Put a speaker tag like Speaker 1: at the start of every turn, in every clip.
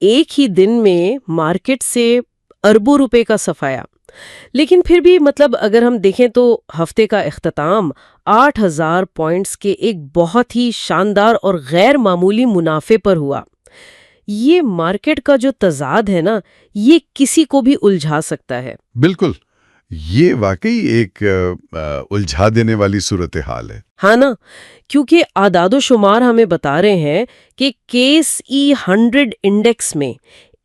Speaker 1: ایک ہی دن میں مارکیٹ سے اربوں روپے کا صفایا. لیکن پھر بھی اگر ہم دیکھیں تو ہفتے کا اختتام 8,000 پوائنٹس کے ایک بہت ہی شاندار اور غیر معمولی منافع پر ہوا. یہ مارکیٹ کا جو تضاد ہے نا، یہ کسی کو بھی الجھا سکتا ہے.
Speaker 2: بالکل، یہ واقعی ایک الجھا دینے والی صورتحال ہے.
Speaker 1: ہاں نا، کیونکہ اعداد و شمار ہمیں بتا رہے ہیں کہ کیس ای 100 انڈیکس میں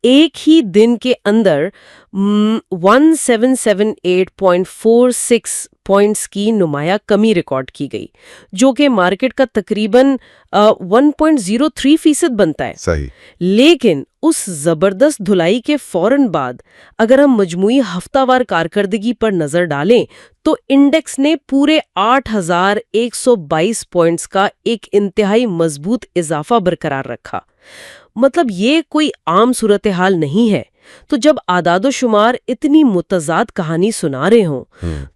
Speaker 1: ایک ہی دن کے اندر 1778.46 پوائنٹس کی نمایاں کمی ریکارڈ کی گئی، جو کہ مارکیٹ کا تقریباً 1.03% بنتا ہے.
Speaker 2: صحیح.
Speaker 1: لیکن اس زبردست دھلائی کے فوراً بعد اگر ہم مجموعی ہفتہ وار کارکردگی پر نظر ڈالیں تو انڈیکس نے پورے 8,122 پوائنٹس کا ایک انتہائی مضبوط اضافہ برقرار رکھا. یہ کوئی عام صورتحال نہیں ہے. تو جب اعداد و شمار اتنی متضاد کہانی سنا رہے ہوں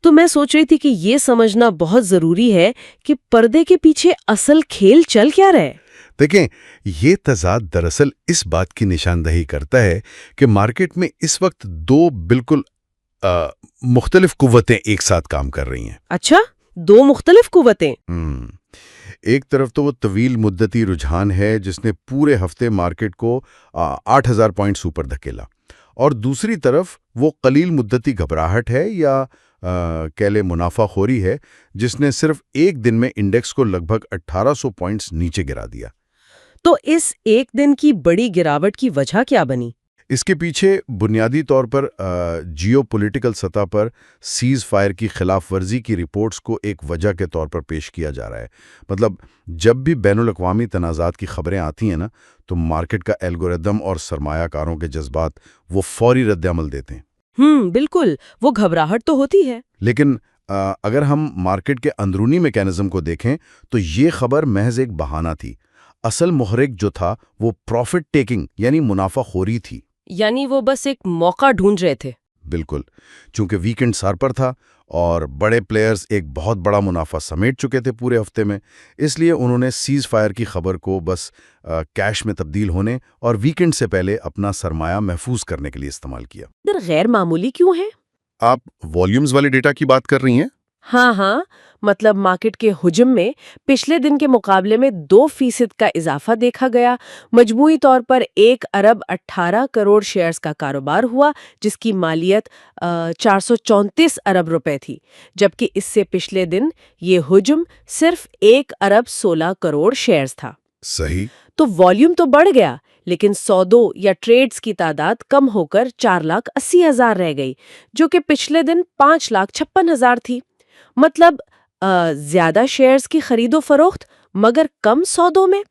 Speaker 1: تو میں سوچ رہی تھی کہ یہ سمجھنا بہت ضروری ہے کہ پردے کے پیچھے اصل کھیل چل کیا رہا ہے.
Speaker 2: دیکھیں، یہ تضاد دراصل اس بات کی نشاندہی کرتا ہے کہ مارکیٹ میں اس وقت دو بالکل مختلف قوتیں ایک ساتھ کام کر رہی ہیں.
Speaker 1: اچھا، دو مختلف قوتیں؟
Speaker 2: ایک طرف تو وہ طویل مدتی رجحان ہے جس نے پورے ہفتے مارکیٹ کو 8,000 پوائنٹس اوپر دھکیلا، اور دوسری طرف وہ قلیل مدتی گھبراہٹ ہے یا کہہ لیں منافع خوری ہے جس نے صرف ایک دن میں انڈیکس کو لگ بھگ 1,800 پوائنٹس نیچے گرا دیا.
Speaker 1: تو اس ایک دن کی بڑی گراوٹ کی وجہ کیا بنی؟
Speaker 2: اس کے پیچھے بنیادی طور پر جیو پولیٹیکل سطح پر سیز فائر کی خلاف ورزی کی رپورٹس کو ایک وجہ کے طور پر پیش کیا جا رہا ہے. جب بھی بین الاقوامی تنازعات کی خبریں آتی ہیں نا، تو مارکیٹ کا الگوریدم اور سرمایہ کاروں کے جذبات وہ فوری رد عمل دیتے ہیں.
Speaker 1: بالکل، وہ گھبراہٹ تو ہوتی ہے.
Speaker 2: لیکن اگر ہم مارکیٹ کے اندرونی میکینزم کو دیکھیں تو یہ خبر محض ایک بہانہ تھی. اصل محرک جو تھا وہ پروفٹ ٹیکنگ یعنی منافع خوری تھی.
Speaker 1: یعنی وہ بس ایک موقع ڈھونڈ رہے تھے.
Speaker 2: بالکل، چونکہ ویکنڈ سار پر تھا اور بڑے پلیئرز ایک بہت بڑا منافع سمیٹ چکے تھے پورے ہفتے میں، اس لیے انہوں نے سیز فائر کی خبر کو بس کیش میں تبدیل ہونے اور ویکنڈ سے پہلے اپنا سرمایہ محفوظ کرنے کے لیے استعمال کیا.
Speaker 1: غیر معمولی کیوں ہے؟
Speaker 2: آپ والیومز والے ڈیٹا کی بات کر رہی ہیں؟
Speaker 1: ہاں، مارکیٹ کے حجم میں پچھلے دن کے مقابلے میں 2% کا اضافہ دیکھا گیا. مجموعی طور پر 1,18 کروڑ شیئرز کا کاروبار ہوا، جس کی مالیت 434 ارب روپے تھی، جبکہ اس سے پچھلے دن یہ حجم صرف 1,16 کروڑ شیئرز تھا.
Speaker 2: صحیح.
Speaker 1: تو والیوم تو بڑھ گیا، لیکن سودوں یا ٹریڈز کی تعداد کم ہو کر 4,80,000 رہ گئی، جو کہ پچھلے دن 5,56,000 تھی. زیادہ شیئرز کی خرید و فروخت مگر کم سودوں میں،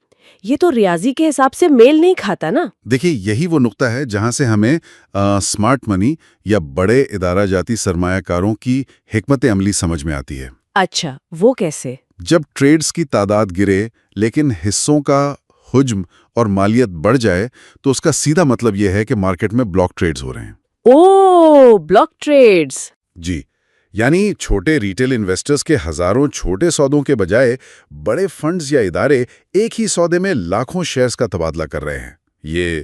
Speaker 1: یہ تو ریاضی کے حساب سے میل نہیں کھاتا نا.
Speaker 2: دیکھیں، یہی وہ نقطہ ہے جہاں سے ہمیں سمارٹ منی یا بڑے ادارہ جاتی سرمایہ کاروں کی حکمت عملی سمجھ میں آتی ہے.
Speaker 1: اچھا، وہ کیسے؟
Speaker 2: جب ٹریڈز کی تعداد گرے لیکن حصوں کا حجم اور مالیت بڑھ جائے تو اس کا سیدھا مطلب یہ ہے کہ مارکیٹ میں بلاک ٹریڈز ہو رہے ہیں.
Speaker 1: Block trades.
Speaker 2: جی، یعنی چھوٹے ریٹیل انویسٹرز کے ہزاروں چھوٹے سودوں کے بجائے بڑے فنڈز یا ادارے ایک ہی سودے میں لاکھوں شیئرز کا تبادلہ کر رہے ہیں. یہ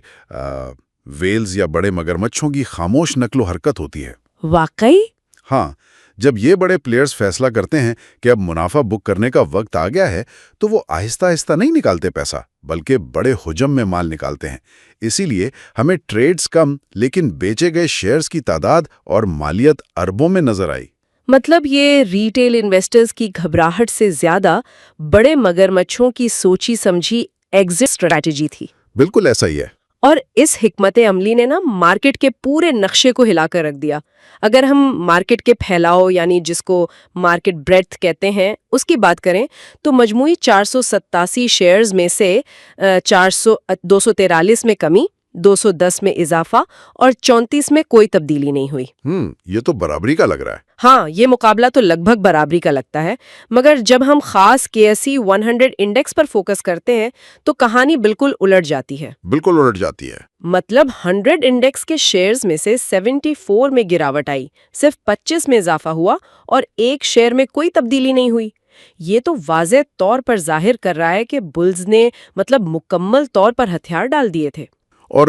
Speaker 2: ویلز یا بڑے مگرمچھوں کی خاموش نقل و حرکت ہوتی ہے.
Speaker 1: واقعی؟
Speaker 2: ہاں، جب یہ بڑے پلیئرز فیصلہ کرتے ہیں کہ اب منافع بک کرنے کا وقت آ گیا ہے تو وہ آہستہ آہستہ نہیں نکالتے پیسہ، بلکہ بڑے حجم میں مال نکالتے ہیں. اسی لیے ہمیں ٹریڈز کم لیکن بیچے گئے شیئرز کی تعداد اور مالیت اربوں میں نظر آئی.
Speaker 1: یہ ریٹیل انویسٹرز کی گھبراہٹ سے زیادہ بڑے مگرمچھوں کی سوچی سمجھی ایگزٹ اسٹریٹجی تھی.
Speaker 2: بالکل ایسا ہی ہے.
Speaker 1: اور اس حکمت عملی نے مارکیٹ کے پورے نقشے کو ہلا کر رکھ دیا. اگر ہم مارکیٹ کے پھیلاؤ یعنی جس کو مارکیٹ بریڈتھ کہتے ہیں اس کی بات کریں تو مجموعی 487 شیئرز میں سے 243 میں کمی، 210 میں اضافہ اور 34 میں کوئی تبدیلی نہیں ہوئی.
Speaker 2: یہ تو برابری کا لگ رہا ہے.
Speaker 1: ہاں، یہ مقابلہ تو لگ بھگ برابری کا لگتا ہے. مگر جب ہم خاص KSE 100 انڈیکس پر فوکس کرتے ہیں تو کہانی بالکل الٹ جاتی ہے.
Speaker 2: بالکل الٹ جاتی ہے.
Speaker 1: 100 انڈیکس کے شیئرز میں سے 74 میں گراوٹ آئی، صرف 25 میں اضافہ ہوا اور ایک شیئر میں کوئی تبدیلی نہیں ہوئی. یہ تو واضح طور پر ظاہر کر رہا ہے کہ بلز نے مکمل طور پر ہتھیار ڈال دیے تھے.
Speaker 2: اور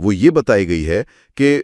Speaker 2: وہ یہ بتائی گئی ہے کہ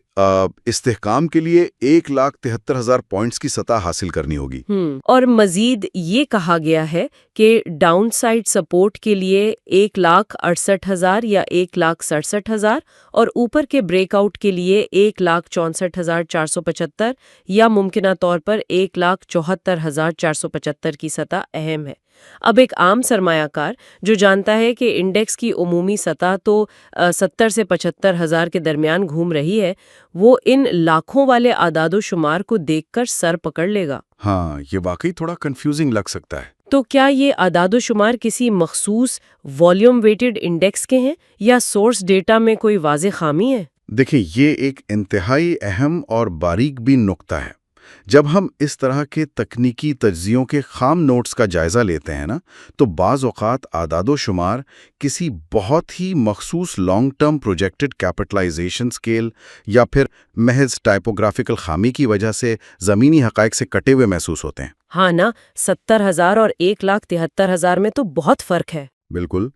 Speaker 2: استحکام کے لیے 1,73,000 پوائنٹس کی سطح حاصل کرنی ہوگی۔
Speaker 1: اور مزید یہ کہا گیا ہے کہ ڈاؤن سائڈ سپورٹ کے لیے 1,68,000 یا 1,67,000 اور اوپر کے بریک آؤٹ کے لیے 1,64,475 یا ممکنہ طور پر 1,74,475 کی سطح اہم ہے۔ اب ایک عام سرمایہ کار جو جانتا ہے کہ انڈیکس کی عمومی سطح تو 70 سے 75,000 کے درمیان گھوم رہی ہے، وہ ان لاکھوں والے اعداد و شمار کو دیکھ کر سر پکڑ لے گا۔
Speaker 2: ہاں، یہ واقعی تھوڑا کنفیوزنگ لگ سکتا ہے۔
Speaker 1: تو کیا یہ اعداد و شمار کسی مخصوص والیوم ویٹڈ انڈیکس کے ہیں یا سورس ڈیٹا میں کوئی واضح خامی ہے؟
Speaker 2: دیکھیں، یہ ایک انتہائی اہم اور باریک بھی نقطہ ہے۔ جب ہم اس طرح کے تکنیکی تجزیوں کے خام نوٹس کا جائزہ لیتے ہیں نا، تو بعض اوقات اعداد و شمار کسی بہت ہی مخصوص long term projected capitalization scale یا پھر محض ٹائپوگرافیکل خامی کی وجہ سے زمینی حقائق سے کٹے ہوئے محسوس ہوتے ہیں۔
Speaker 1: ہاں نا، 70,000 اور 1,73,000 میں تو بہت فرق ہے۔
Speaker 2: بالکل۔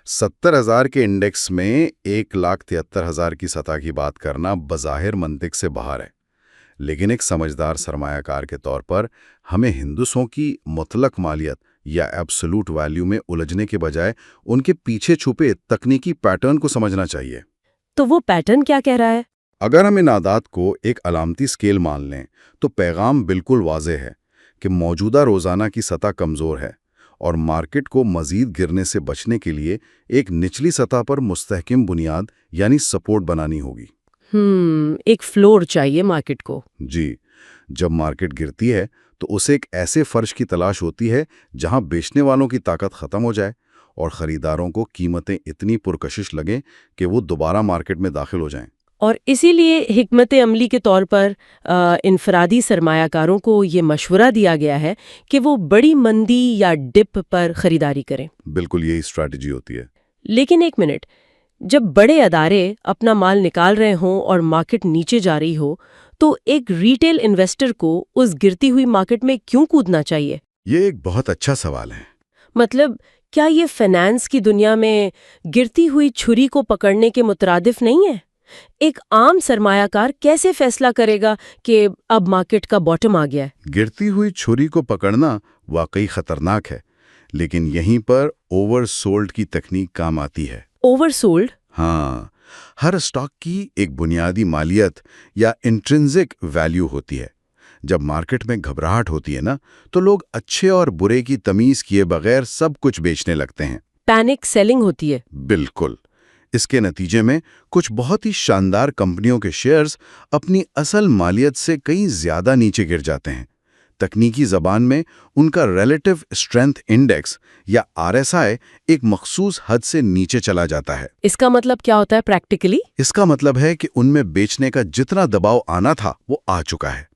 Speaker 2: 70,000 کے انڈیکس میں 1,73,000 کی سطح کی بات کرنا بظاہر منطق سے باہر ہے، لیکن ایک سمجھدار سرمایہ کار کے طور پر ہمیں ہندسوں کی مطلق مالیت یا ایبسولوٹ ویلیو میں الجھنے کے بجائے ان کے پیچھے چھپے تکنیکی پیٹرن کو سمجھنا چاہیے۔
Speaker 1: تو وہ پیٹرن کیا کہہ رہا ہے؟
Speaker 2: اگر ہم ان اعداد کو ایک علامتی سکیل مان لیں تو پیغام بالکل واضح ہے کہ موجودہ روزانہ کی سطح کمزور ہے اور مارکیٹ کو مزید گرنے سے بچنے کے لیے ایک نچلی سطح پر مستحکم بنیاد یعنی سپورٹ بنانی ہوگی۔
Speaker 1: ایک فلور چاہیے مارکیٹ کو۔
Speaker 2: جی، جب مارکیٹ گرتی ہے تو اسے ایک ایسے فرش کی تلاش ہوتی ہے جہاں بیچنے والوں کی طاقت ختم ہو جائے اور خریداروں کو قیمتیں اتنی پرکشش لگیں کہ وہ دوبارہ مارکیٹ میں داخل ہو جائیں۔
Speaker 1: اور اسی لیے حکمت عملی کے طور پر انفرادی سرمایہ کاروں کو یہ مشورہ دیا گیا ہے کہ وہ بڑی مندی یا ڈپ پر خریداری کریں۔
Speaker 2: بالکل یہی اسٹریٹجی ہوتی ہے۔
Speaker 1: لیکن ایک منٹ، جب بڑے ادارے اپنا مال نکال رہے ہوں اور مارکیٹ نیچے جا رہی ہو تو ایک ریٹیل انویسٹر کو اس گرتی ہوئی مارکیٹ میں کیوں کودنا چاہیے؟
Speaker 2: یہ ایک بہت اچھا سوال ہے۔
Speaker 1: مطلب کیا یہ فائنانس کی دنیا میں گرتی ہوئی چھری کو پکڑنے کے مترادف نہیں ہے؟ ایک عام سرمایہ کار کیسے فیصلہ کرے گا کہ اب مارکیٹ کا باٹم آ گیا ہے؟
Speaker 2: گرتی ہوئی چھری کو پکڑنا واقعی خطرناک ہے، لیکن یہیں پر اوور سولڈ کی تکنیک کام آتی ہے۔
Speaker 1: Over sold?
Speaker 2: ہاں، ہر اسٹاک کی ایک بنیادی مالیت یا انٹرنزک ویلیو ہوتی ہے۔ جب مارکیٹ میں گھبراہٹ ہوتی ہے نا، تو لوگ اچھے اور برے کی تمیز کیے بغیر سب کچھ بیچنے لگتے ہیں۔
Speaker 1: پینک سیلنگ ہوتی ہے۔
Speaker 2: بالکل۔ اس کے نتیجے میں کچھ بہت ہی شاندار کمپنیوں کے شیئرز اپنی اصل مالیت سے کہیں زیادہ نیچے گر جاتے ہیں۔ تکنیکی زبان میں ان کا ریلیٹو اسٹرینتھ انڈیکس یا RSI ایک مخصوص حد سے نیچے چلا جاتا ہے۔
Speaker 1: اس کا مطلب کیا ہوتا ہے پریکٹیکلی؟
Speaker 2: اس کا مطلب ہے کہ ان میں بیچنے کا جتنا دباؤ آنا تھا وہ آ چکا ہے۔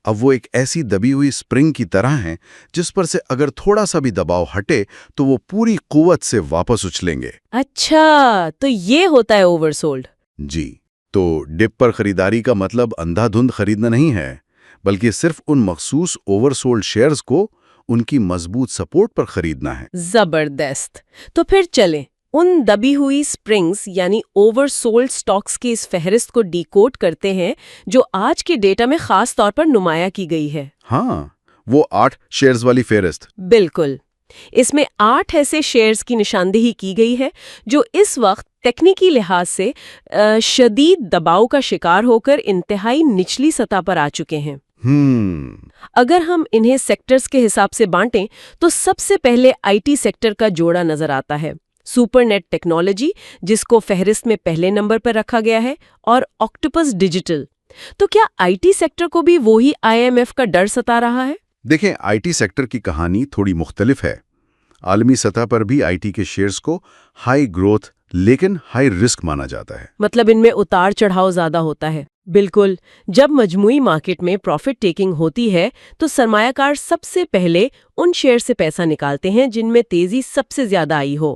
Speaker 2: اب وہ ایک ایسی دبی ہوئی سپرنگ کی طرح ہیں جس پر سے اگر تھوڑا سا بھی دباؤ ہٹے تو وہ پوری قوت سے واپس اچھلیں گے۔
Speaker 1: اچھا، تو یہ ہوتا ہے اوور سولڈ۔
Speaker 2: جی، تو ڈپ پر خریداری کا مطلب اندھا دھند خریدنا نہیں ہے، بلکہ صرف ان مخصوص اوور سولڈ شیئرز کو ان کی مضبوط سپورٹ پر خریدنا ہے۔
Speaker 1: زبردست۔ تو پھر چلیں ان دبی ہوئی سپرنگز یعنی اوور سولڈ سٹاکس کی اس فہرست کو ڈیکوڈ کرتے ہیں جو آج کے ڈیٹا میں خاص طور پر نمایاں کی گئی ہے۔
Speaker 2: ہاں، وہ 8 شیئرز والی فہرست۔
Speaker 1: بالکل، اس میں 8 ایسے شیئرز کی نشاندہی کی گئی ہے جو اس وقت تکنیکی لحاظ سے شدید دباؤ کا شکار ہو کر انتہائی نچلی سطح پر آ چکے ہیں۔ اگر ہم انہیں سیکٹرز کے حساب سے بانٹیں تو سب سے پہلے IT سیکٹر کا جوڑا نظر آتا ہے، سپر نیٹ ٹیکنالوجی جس کو فہرست میں پہلے نمبر پر رکھا گیا ہے، اور آکٹوپس ڈیجیٹل۔ تو کیا IT سیکٹر کو بھی وہی IMF کا ڈر ستا رہا ہے؟
Speaker 2: دیکھیں، IT سیکٹر کی کہانی تھوڑی مختلف ہے۔ عالمی سطح پر بھی IT کے شیئرز کو ہائی گروتھ لیکن ہائی رسک مانا جاتا ہے۔
Speaker 1: مطلب ان میں اتار چڑھاؤ زیادہ ہوتا ہے۔ بالکل، جب مجموعی مارکیٹ میں پروفٹ ٹیکنگ ہوتی ہے تو سرمایہ کار سب سے پہلے ان شیئر سے پیسہ نکالتے ہیں جن میں تیزی سب سے زیادہ آئی ہو۔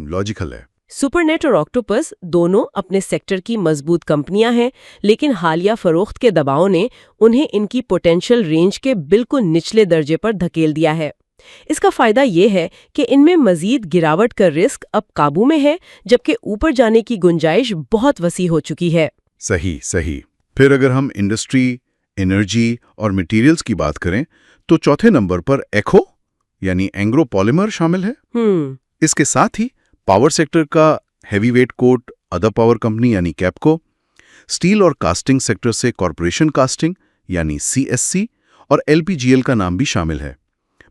Speaker 2: لاجیکل ہے۔
Speaker 1: سپر نیٹ اور آکٹوپس دونوں اپنے سیکٹر کی مضبوط کمپنیاں ہیں، لیکن حالیہ فروخت کے دباؤ نے انہیں ان کی پوٹینشل رینج کے بالکل نچلے درجے پر دھکیل دیا ہے۔ اس کا فائدہ یہ ہے کہ ان میں مزید گراوٹ کا رسک اب قابو میں ہے، جبکہ اوپر جانے کی گنجائش بہت وسیع ہو چکی ہے۔
Speaker 2: صحیح۔ پھر اگر ہم انڈسٹری، انرجی اور مٹیریلز کی بات کریں تو چوتھے نمبر پر ایکھو یعنی اینگرو پالیمر شامل ہے۔ اس کے ساتھ ہی پاور سیکٹر کا ہیوی ویٹ کوٹ ادر پاور کمپنی یعنی کیپکو، سٹیل اور کاسٹنگ سیکٹر سے کارپوریشن کاسٹنگ یعنی CSC اور LPGL کا نام بھی شامل ہے۔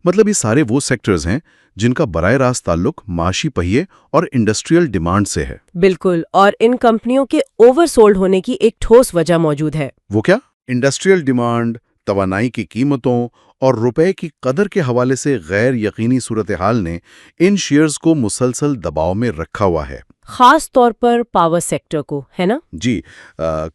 Speaker 2: مطلب یہ سارے وہ سیکٹرز ہیں جن کا براہ راست تعلق معاشی پہیے اور انڈسٹریل ڈیمانڈ سے ہے۔
Speaker 1: بالکل، اور ان کمپنیوں کے اوور سولڈ ہونے کی ایک ٹھوس وجہ موجود ہے۔
Speaker 2: وہ کیا؟ انڈسٹریل ڈیمانڈ، توانائی کی قیمتوں اور روپے کی قدر کے حوالے سے غیر یقینی صورتحال نے ان شیئرز کو مسلسل دباؤ میں رکھا ہوا ہے،
Speaker 1: خاص طور پر پاور سیکٹر کو، ہے نا؟
Speaker 2: جی۔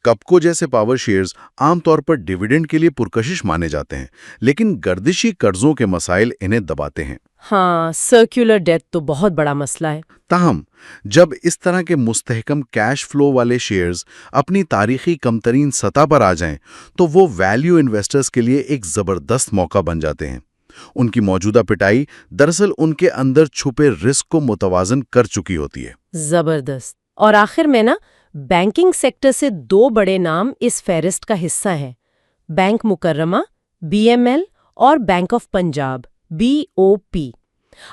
Speaker 2: کپکو جیسے پاور شیئرز عام طور پر ڈیویڈنڈ کے لیے پرکشش مانے جاتے ہیں، لیکن گردشی قرضوں کے مسائل انہیں دباتے ہیں۔
Speaker 1: ہاں، سرکولر ڈیٹ تو بہت بڑا مسئلہ ہے۔
Speaker 2: تاہم جب اس طرح کے مستحکم کیش فلو والے شیئرز اپنی تاریخی کم ترین سطح پر آ جائیں تو وہ ویلیو انویسٹرز کے لیے ایک زبردست موقع بن جاتے ہیں۔ ان کی موجودہ پٹائی دراصل ان کے اندر چھپے رسک کو متوازن کر چکی ہوتی ہے۔
Speaker 1: زبردست۔ اور آخر میں بینکنگ سیکٹر سے دو بڑے نام اس فہرست کا حصہ ہیں، بینک مکرمہ BML اور بینک آف پنجاب BOP۔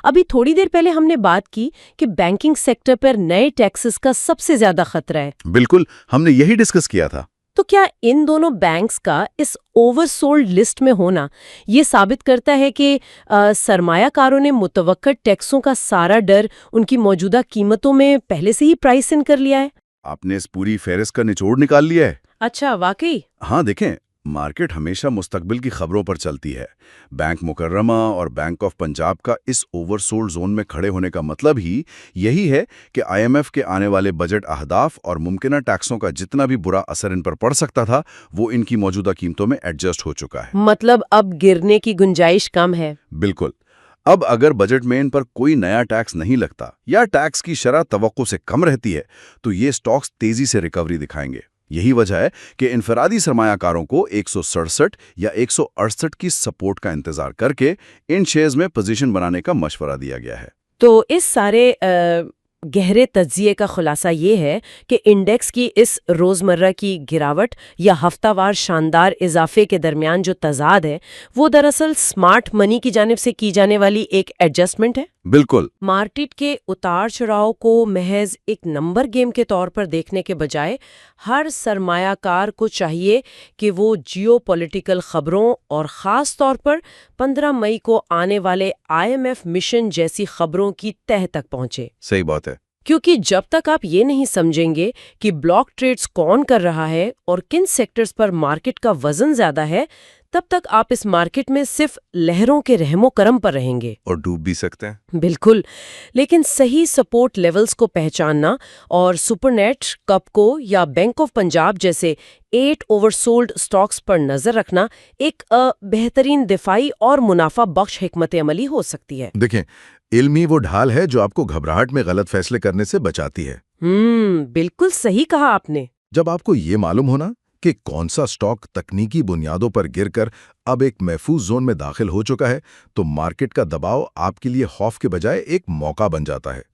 Speaker 1: ابھی تھوڑی دیر پہلے ہم نے بات کی کہ بینکنگ سیکٹر پر نئے ٹیکسز کا سب سے زیادہ خطرہ ہے۔
Speaker 2: بالکل، ہم نے یہی ڈسکس کیا تھا۔
Speaker 1: تو کیا ان دونوں بینکس کا اس اوور سولڈ لسٹ میں ہونا یہ ثابت کرتا ہے کہ سرمایہ کاروں نے متوقع ٹیکسوں کا سارا ڈر ان کی موجودہ قیمتوں میں پہلے سے ہی پرائس ان کر لیا ہے؟
Speaker 2: آپ نے اس پوری فہرست کا نچوڑ نکال لیا ہے۔
Speaker 1: اچھا، واقعی؟
Speaker 2: ہاں، دیکھیں، مارکیٹ ہمیشہ مستقبل کی خبروں پر چلتی ہے۔ بینک مکرمہ اور بینک آف پنجاب کا اس اوور سولڈ زون میں کھڑے ہونے کا مطلب ہی یہی ہے کہ IMF کے آنے والے بجٹ اہداف اور ممکنہ ٹیکسوں کا جتنا بھی برا اثر ان پر پڑ سکتا تھا وہ ان کی موجودہ قیمتوں میں ایڈجسٹ ہو چکا ہے۔
Speaker 1: مطلب اب گرنے کی گنجائش کم ہے۔
Speaker 2: بالکل۔ اب اگر بجٹ میں ان پر کوئی نیا ٹیکس نہیں لگتا یا ٹیکس کی شرح توقع سے کم رہتی ہے تو یہ سٹاکس تیزی سے ریکوری دکھائیں گے۔ یہی وجہ ہے کہ انفرادی سرمایہ کاروں کو 167 یا 168 کی سپورٹ کا انتظار کر کے ان شیئرز میں پوزیشن بنانے کا مشورہ دیا گیا ہے۔
Speaker 1: تو اس سارے گہرے تجزیے کا خلاصہ یہ ہے کہ انڈیکس کی اس روزمرہ کی گراوٹ یا ہفتہ وار شاندار اضافے کے درمیان جو تضاد ہے وہ دراصل سمارٹ منی کی جانب سے کی جانے والی ایک ایڈجسٹمنٹ ہے۔
Speaker 2: بالکل۔
Speaker 1: مارکیٹ کے اتار چڑھاؤ کو محض ایک نمبر گیم کے طور پر دیکھنے کے بجائے ہر سرمایہ کار کو چاہیے کہ وہ جیو پولیٹیکل خبروں اور خاص طور پر 15 مئی کو آنے والے IMF مشن جیسی خبروں کی تہہ تک پہنچے۔
Speaker 2: صحیح بات ہے۔
Speaker 1: کیونکہ جب تک آپ یہ نہیں سمجھیں گے کہ بلاک ٹریڈز کون کر رہا ہے اور کن سیکٹرز پر مارکیٹ کا وزن زیادہ ہے، تب تک آپ اس مارکیٹ میں صرف لہروں کے رحم و کرم پر رہیں گے
Speaker 2: اور ڈوب بھی سکتے ہیں۔
Speaker 1: بالکل، لیکن صحیح سپورٹ لیولز کو پہچاننا اور سپر نیٹ، کپکو یا بینک آف پنجاب جیسے 8 اوور سولڈ سٹاکس پر نظر رکھنا ایک بہترین دفاعی اور منافع بخش حکمت عملی ہو سکتی ہے۔
Speaker 2: دیکھیں، علم ہی وہ ڈھال ہے جو آپ کو گھبراہٹ میں غلط فیصلے کرنے سے بچاتی ہے۔
Speaker 1: بالکل صحیح کہا آپ نے۔
Speaker 2: جب آپ کو یہ معلوم ہونا کہ کون سا سٹاک تکنیکی بنیادوں پر گر کر اب ایک محفوظ زون میں داخل ہو چکا ہے تو مارکیٹ کا دباؤ آپ کے لیے خوف کے بجائے ایک موقع بن جاتا ہے۔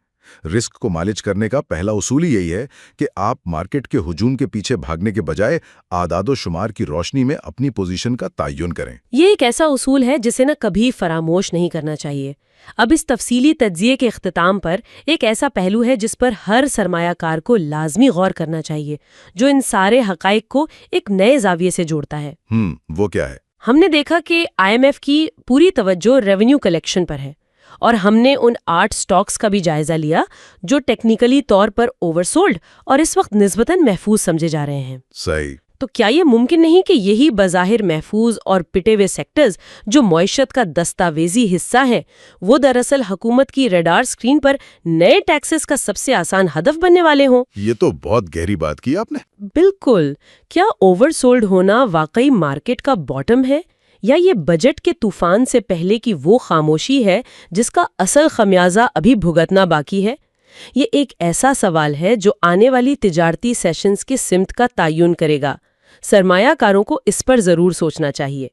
Speaker 2: رسک کو مانیج کرنے کا پہلا اصول یہی ہے کہ آپ مارکیٹ کے ہجوم کے پیچھے بھاگنے کے بجائے اعداد و شمار کی روشنی میں اپنی پوزیشن کا تعین کریں۔
Speaker 1: یہ ایک ایسا اصول ہے جسے کبھی فراموش نہیں کرنا چاہیے۔ اب اس تفصیلی تجزیے کے اختتام پر ایک ایسا پہلو ہے جس پر ہر سرمایہ کار کو لازمی غور کرنا چاہیے، جو ان سارے حقائق کو ایک نئے زاویے سے جوڑتا ہے۔
Speaker 2: وہ کیا ہے؟ ہم
Speaker 1: نے دیکھا کہ IMF کی پوری توجہ ریونیو کلیکشن پر ہے، اور ہم نے ان 8 سٹاکس کا بھی جائزہ لیا جو ٹیکنیکلی طور پر اوور سولڈ اور اس وقت نسبتاً محفوظ سمجھے جا رہے ہیں۔
Speaker 2: صحیح۔
Speaker 1: تو کیا یہ ممکن نہیں کہ یہی بظاہر محفوظ اور پٹے ہوئے سیکٹرز جو معیشت کا دستاویزی حصہ ہیں وہ دراصل حکومت کی ریڈار سکرین پر نئے ٹیکسز کا سب سے آسان ہدف بننے والے ہوں؟
Speaker 2: یہ تو بہت گہری بات کی آپ نے۔
Speaker 1: بالکل۔ کیا اوور سولڈ ہونا واقعی مارکیٹ کا باٹم ہے، یا یہ بجٹ کے طوفان سے پہلے کی وہ خاموشی ہے جس کا اصل خمیازہ ابھی بھگتنا باقی ہے؟ یہ ایک ایسا سوال ہے جو آنے والی تجارتی سیشنز کی سمت کا تعین کرے گا۔ سرمایہ کاروں کو اس پر ضرور سوچنا چاہیے۔